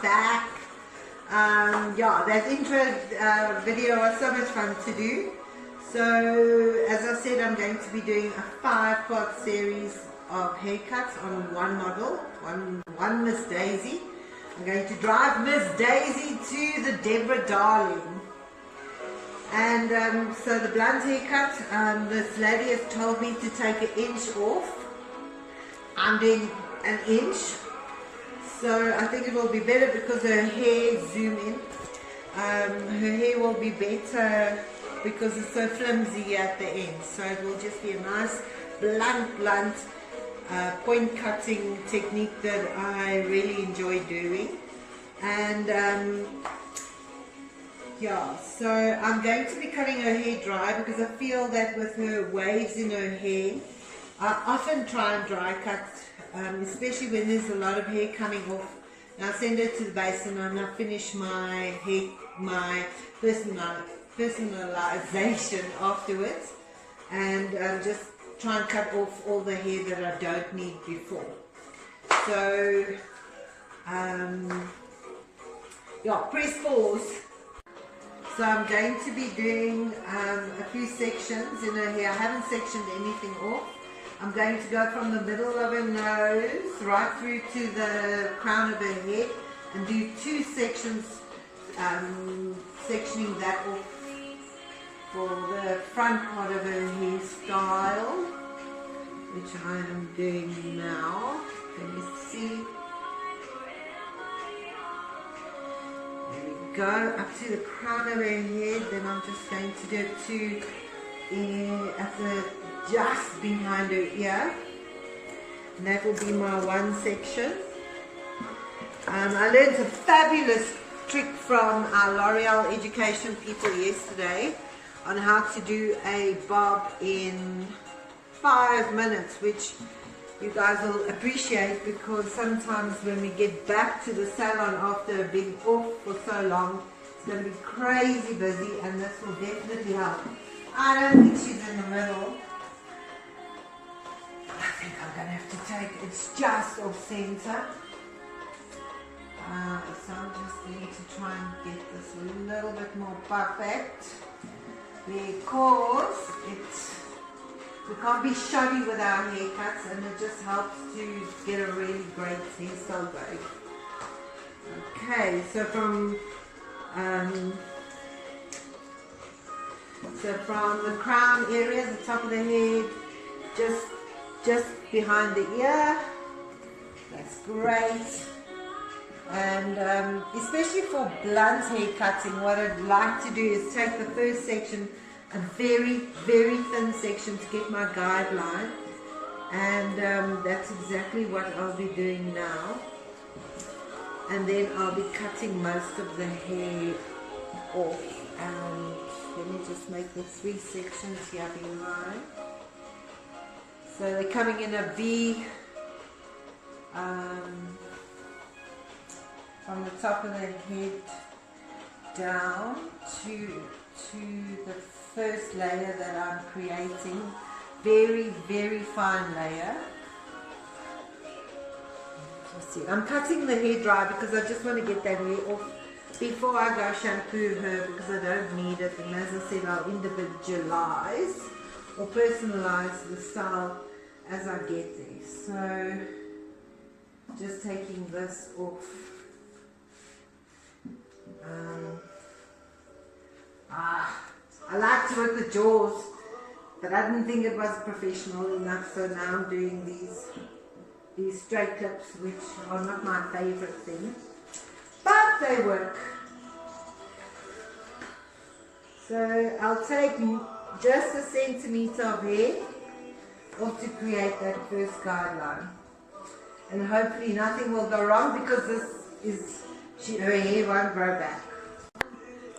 back. Yeah, that intro video was so much fun to do. So as I said, I'm going to be doing a 5-part series of haircuts on one model, one Miss Daisy. I'm going to drive Miss Daisy to the Deborah Darling. And so the blunt haircut, this lady has told me to take 1 inch off. I'm doing 1 inch. So I think it will be better because her hair zoom in. Her hair will be better because it's so flimsy at the end. So it will just be a nice blunt point cutting technique that I really enjoy doing. And yeah, so I'm going to be cutting her hair dry because I feel that with her waves in her hair, I often try and dry cut, especially when there's a lot of hair coming off. And I send her to the basin and I finish my hair, my personalization afterwards, and just try and cut off all the hair that I don't need before. So yeah, press pause. So I'm going to be doing a few sections in her hair. I haven't sectioned anything off. I'm going to go from the middle of her nose right through to the crown of her head and do 2 sections, sectioning that off for the front part of her hairstyle, which I am doing now. Can you see? There we go, up to the crown of her head. Then I'm just going to do 2 at the just behind her ear, and that will be my 1 section. I learned a fabulous trick from our L'Oreal education people yesterday on how to do a bob in 5 minutes, which you guys will appreciate, because sometimes when we get back to the salon after being off for so long, it's going to be crazy busy, and this will definitely help. I don't think she's in the middle. I think I'm going to have to take, it's just off center. So I'm just going to try and get this a little bit more perfect, because we can't be shoddy with our haircuts, and it just helps to get a really great hairstyle going. Okay, so from the crown area, the top of the head, just behind the ear. That's great. And especially for blunt hair cutting, what I'd like to do is take the first section, a very, very thin section, to get my guideline, and that's exactly what I'll be doing now. And then I'll be cutting most of the hair off. And let me just make the 3 sections here behind. So they're coming in a V from the top of the head down to the first layer that I'm creating. Very, very fine layer. See, I'm cutting the hair dry because I just want to get that hair off before I go shampoo her, because I don't need it. And as I said, I'll individualize or personalize the style as I get there. So just taking this off. I like to work with jaws, but I didn't think it was professional enough, so now I'm doing these straight clips, which are not my favorite thing, but they work. So I'll take just 1 centimeter of hair off to create that first guideline, and hopefully nothing will go wrong, because her hair won't grow back.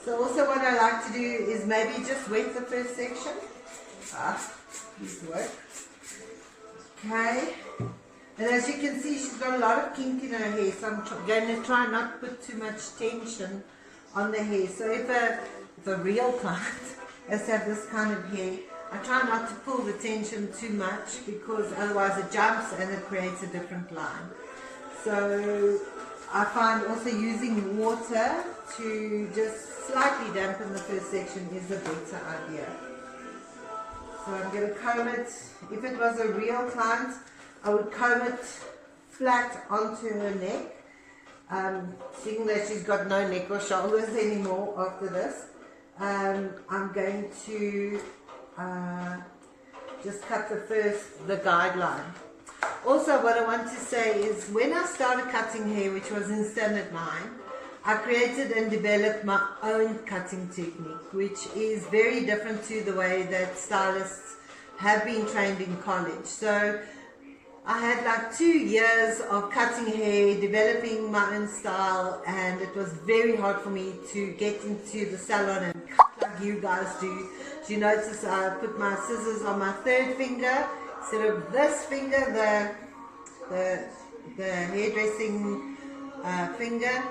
So also what I like to do is maybe just wet the first section. Please work. Okay. And as you can see, she's got a lot of kink in her hair, so I'm going to try not to put too much tension on the hair. So if a real client has to have this kind of hair, I try not to pull the tension too much, because otherwise it jumps and it creates a different line. So I find also using water to just slightly dampen the first section is a better idea. So I'm going to comb it. If it was a real client, I would comb it flat onto her neck. Seeing that she's got no neck or shoulders anymore after this, I'm going to just cut the guideline. Also, what I want to say is when I started cutting hair, which was in Standard 9, I created and developed my own cutting technique, which is very different to the way that stylists have been trained in college. So I had like 2 years of cutting hair, developing my own style, and it was very hard for me to get into the salon and cut like you guys do. Do you notice I put my scissors on my third finger instead of this finger, the hairdressing finger,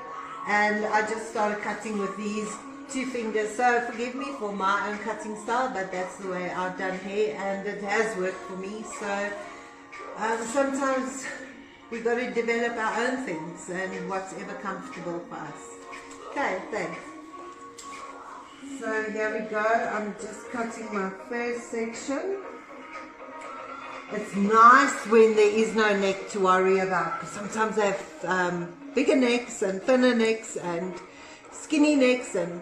and I just started cutting with these 2 fingers. So forgive me for my own cutting style, but that's the way I've done hair, and it has worked for me. So sometimes we got to develop our own things and whatever comfortable for us. Okay, thanks. So here we go. I'm just cutting my first section. It's nice when there is no neck to worry about, because sometimes I have bigger necks and thinner necks and skinny necks and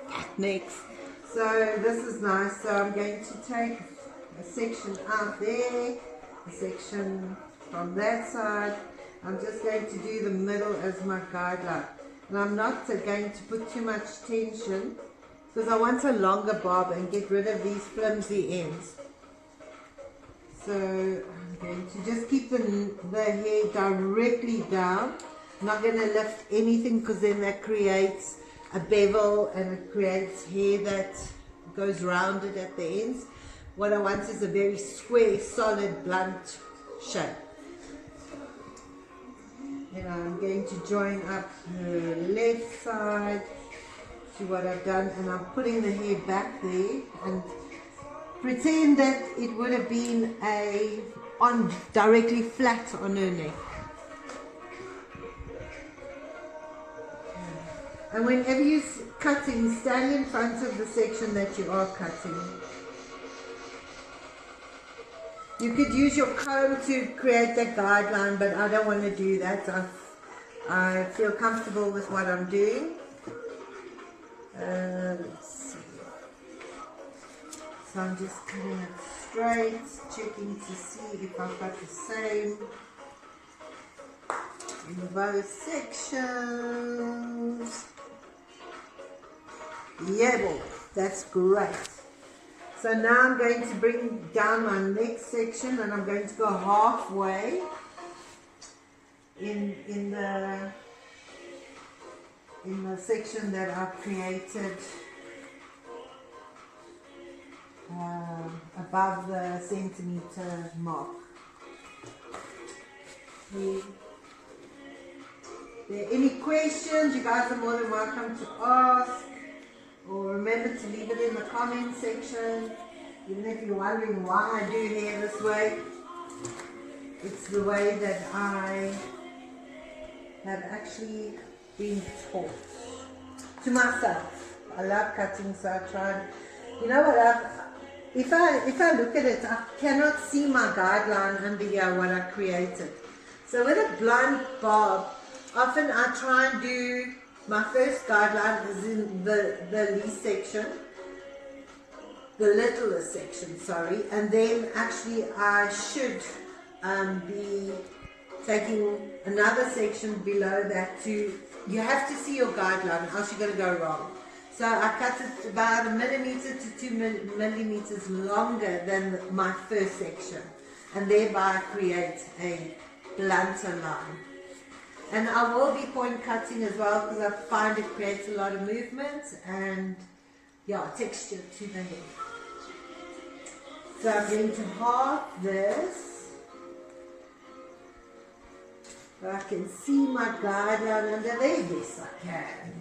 fat necks. So this is nice. So I'm going to take a section out there, a section from that side. I'm just going to do the middle as my guideline, and I'm not going to put too much tension because I want a longer bob and get rid of these flimsy ends. So I'm going to just keep the hair directly down. I'm not going to lift anything because then that creates a bevel and it creates hair that goes rounded at the ends. What I want is a very square, solid, blunt shape. And I'm going to join up the left side to what I've done, and I'm putting the hair back there and pretend that it would have been directly flat on her neck. And whenever you're cutting, stand in front of the section that you are cutting. You could use your comb to create that guideline, but I don't want to do that. I feel comfortable with what I'm doing. Let's see. So I'm just cutting it straight, checking to see if I've got the same in both sections. Yeah, boy, that's great. So now I'm going to bring down my next section, and I'm going to go halfway in the section that I've created above the centimeter mark. If there are any questions, you guys are more than welcome to ask, or remember to leave it in the comment section. Even if you're wondering why I do hair this way, it's the way that I have actually been taught to myself. I love cutting, so I try. You know what? If I look at it, I cannot see my guideline under here, what I created. So with a blunt bob, often I try and do my first guideline is in the least section, the littlest section, sorry, and then actually I should be taking another section below that to, you have to see your guideline, else you're going to go wrong. So I cut it about 1 millimeter to 2 millimeters longer than my first section, and thereby create a blunter line. And I will be point cutting as well, because I find it creates a lot of movement and texture to the hair. So I'm going to half this. So I can see my guideline under there. Yes, I can.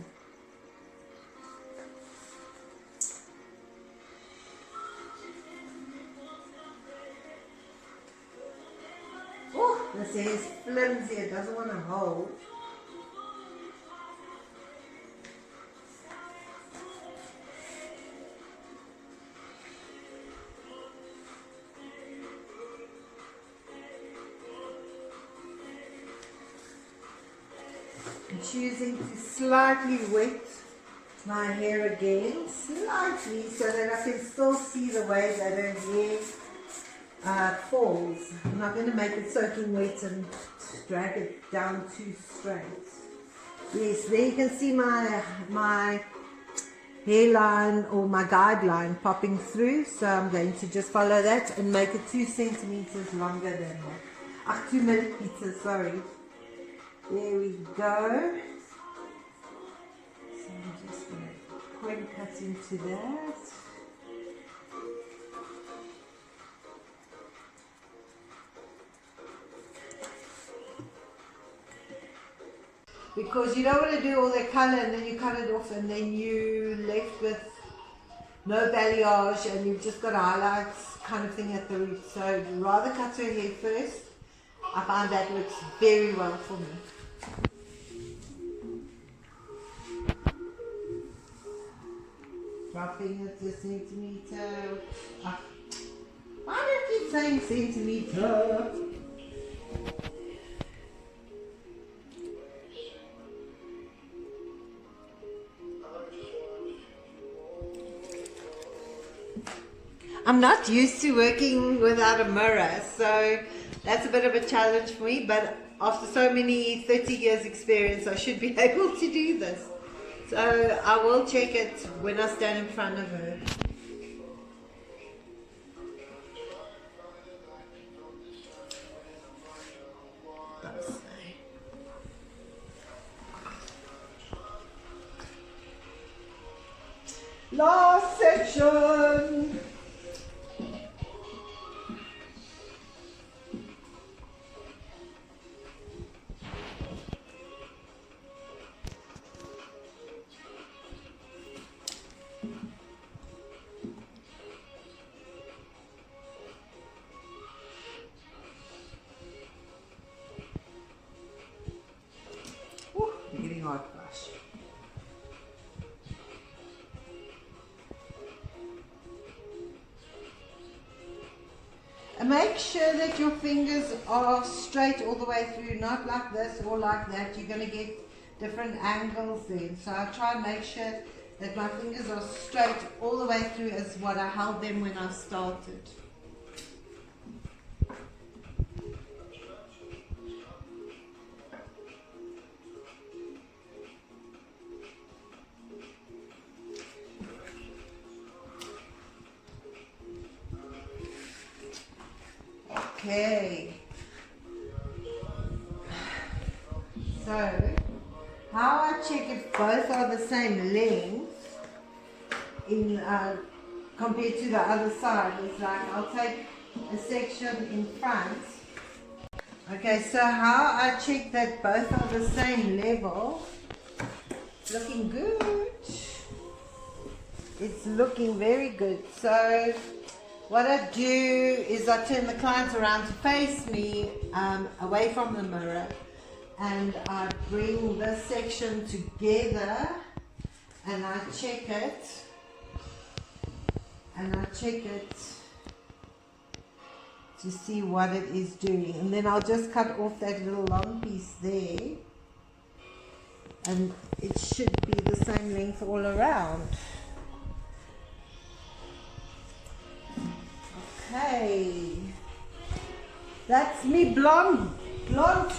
Oh, this hair is flimsy. It doesn't want to hold. choosing to slightly wet my hair again, slightly, so that I can still see the way that her hair falls. I'm not going to make it soaking wet and drag it down too straight. Yes, there you can see my hairline or my guideline popping through, so I'm going to just follow that and make it 2 centimeters longer than that. 2 millimeters, sorry. There we go. So I'm just going to point cut into that. Because you don't want to do all that colour and then you cut it off and then you left with no balayage and you've just got highlights kind of thing at the root. So you'd rather cut her hair first. I find that looks very well for me. Dropping it a centimeter. Why do I keep saying centimeter? I'm not used to working without a mirror, so that's a bit of a challenge for me, but after so many 30 years experience, I should be able to do this. So I will check it when I stand in front of her. Last section. Getting hard brush. And make sure that your fingers are straight all the way through, not like this or like that. You're going to get different angles then. So I try and make sure that my fingers are straight all the way through as what I held them when I started. Okay, so how I check if both are the same length in compared to the other side is like I'll take a section in front. Okay, so how I check that both are the same level, looking good, it's looking very good. So what I do is I turn the client around to face me away from the mirror, and I bring this section together and I check it, to see what it is doing, and then I'll just cut off that little long piece there and it should be the same length all around. Okay, that's me Longbob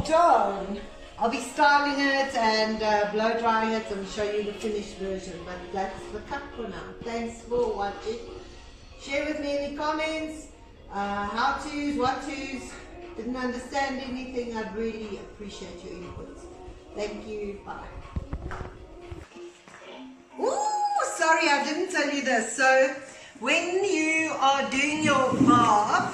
done. I'll be styling it and blow drying it and show you the finished version, but that's the cut for now. Thanks for watching. Share with me any comments, how-tos, what-tos. Didn't understand anything, I'd really appreciate your input. Thank you, bye. Ooh, sorry I didn't tell you this. So when you are doing your bob,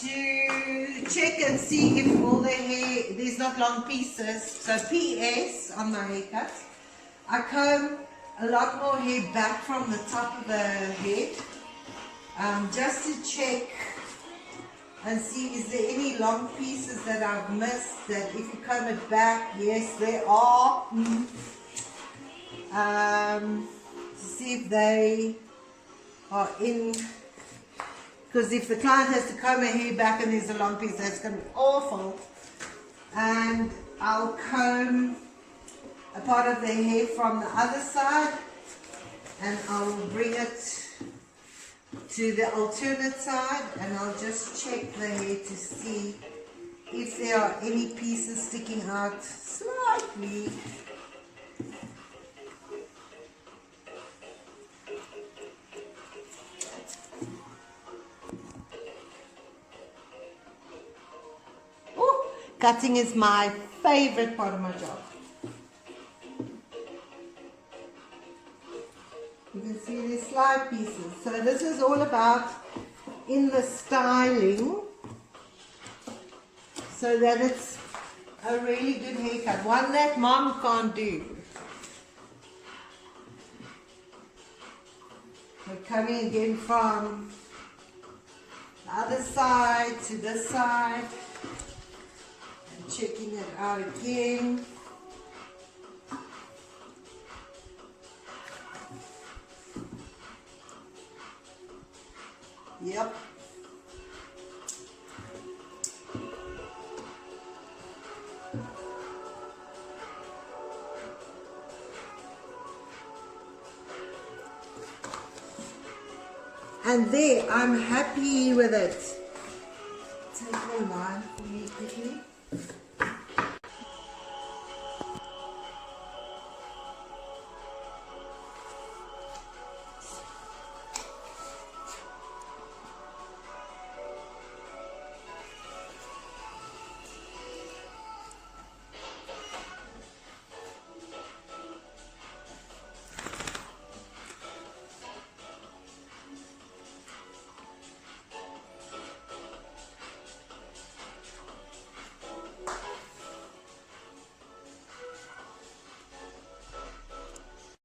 to check and see if all the hair, there's not long pieces. So PS on my haircut, I comb a lot more hair back from the top of the head, just to check and see is there any long pieces that I've missed, that if you comb it back, yes there are, to see if they are in, because if the client has to comb her hair back and there's a long piece, that's going to be awful. And I'll comb a part of the hair from the other side, and I'll bring it to the alternate side, and I'll just check the hair to see if there are any pieces sticking out slightly. Oh, cutting is my favorite part of my job. You can see these slide pieces. So this is all about in the styling, so that it's a really good haircut, one that mom can't do. So coming again from the other side to this side and checking it out again. Yep. And there, I'm happy with it.